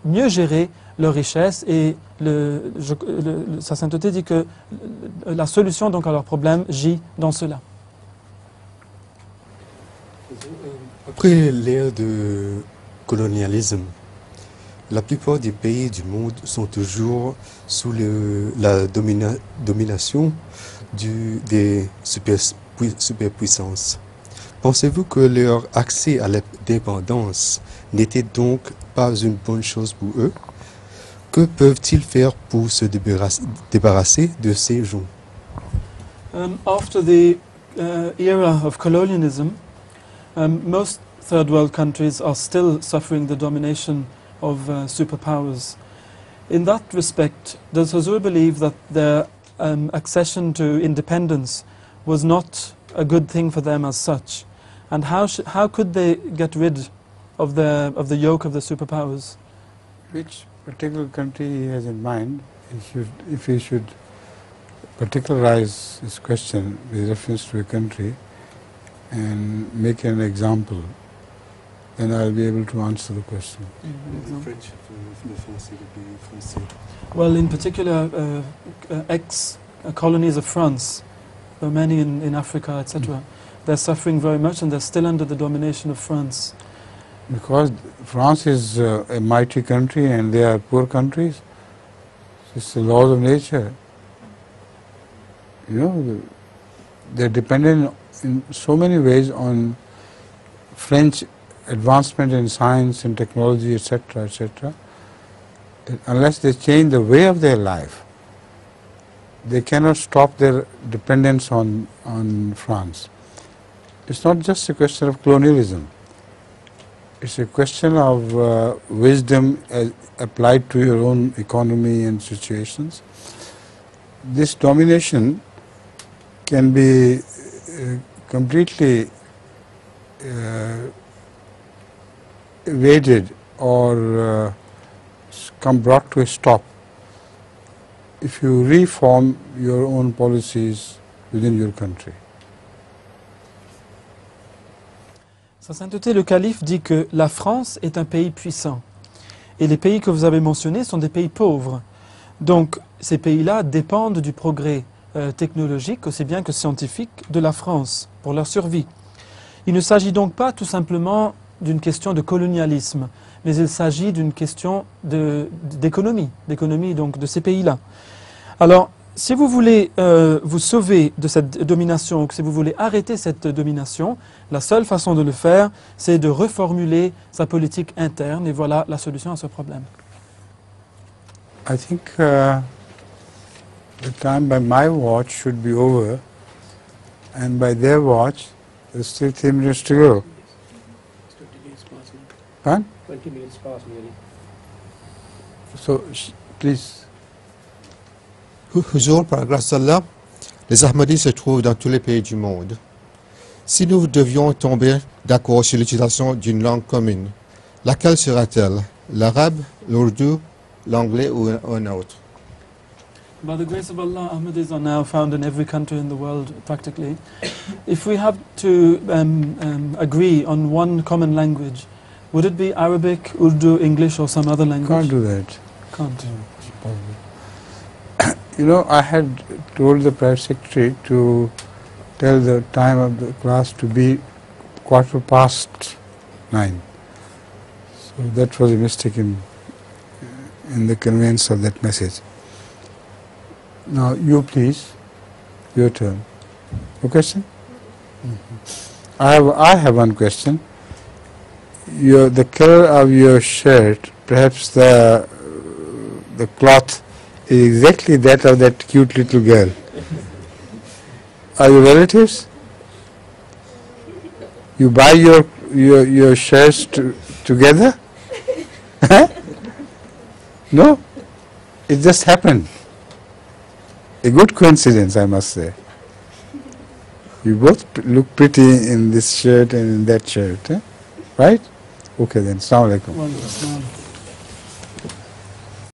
Speaker 2: mieux gérer leur richesse, et sa sainteté dit que la solution donc à leur problème gît dans cela.
Speaker 4: Après l'ère de colonialisme, la plupart des pays du monde sont toujours sous la domination des superpuissances. Pensez-vous que leur accès à l'indépendance n'était donc pas une bonne chose pour eux? Que peuvent-ils faire pour se débarrasser de ces gens?
Speaker 2: After the era of colonialism, most third world countries are still suffering the domination of superpowers. In that respect, does Hazur believe that their accession to independence was not a good thing for them as such? And how could they get rid of the yoke of the superpowers?
Speaker 1: Which particular country he has in mind? If he should particularize his question with reference to a country and make an example, then I'll be able to answer the question.
Speaker 2: Well, in particular, ex-colonies of France, there are many in Africa, etc. They're suffering very much, and they're still under the domination of France.
Speaker 1: Because France is a mighty country and they are poor countries. It's the laws of nature. You know, they're dependent in so many ways on French advancement in science and technology, etc., etc. Unless they change the way of their life, they cannot stop their dependence on France. It's not just a question of colonialism. It's a question of wisdom applied to your own economy and situations. This domination can be completely evaded or brought to a stop if you reform your own policies within your country.
Speaker 2: Sa Sainteté le Calife dit que la France est un pays puissant et les pays que vous avez mentionnés sont des pays pauvres. Donc ces pays-là dépendent du progrès technologique aussi bien que scientifique de la France pour leur survie. Il ne s'agit donc pas tout simplement d'une question de colonialisme, mais il s'agit d'une question d'économie donc de ces pays-là. Alors, si vous voulez vous sauver de cette domination, ou si vous voulez arrêter cette domination, la seule façon de le faire, c'est de reformuler sa politique interne, et voilà la solution à ce problème.
Speaker 1: I think the time by my watch should be over, and by their watch, there's still 3 minutes to go.
Speaker 3: 20 minutes past nearly.
Speaker 1: So, please.
Speaker 5: Huzur, par grâce à Allah, les Ahmadis se trouvent dans tous les pays du monde. Si nous devions tomber d'accord sur l'utilisation d'une langue commune, laquelle sera-t-elle? L'arabe, l'ourdou, l'anglais ou un autre?
Speaker 2: By the grace of Allah, Ahmadis are now found in every country in the world, practically. If we have to agree on one common language, would it be Arabic, Urdu, English, or some other language?
Speaker 1: Can't do that.
Speaker 2: Can't.
Speaker 1: You know, I had told the private secretary to tell the time of the class to be 9:15. So that was a mistake in the conveyance of that message. Now you please, your turn. Your question? I have one question. The color of your shirt, perhaps the cloth is exactly that of that cute little girl. Are you relatives? You buy your shirts together? No, it just happened. A good coincidence, I must say. You both look pretty in this shirt and in that shirt, right? Okay then, Assalamu alaikum.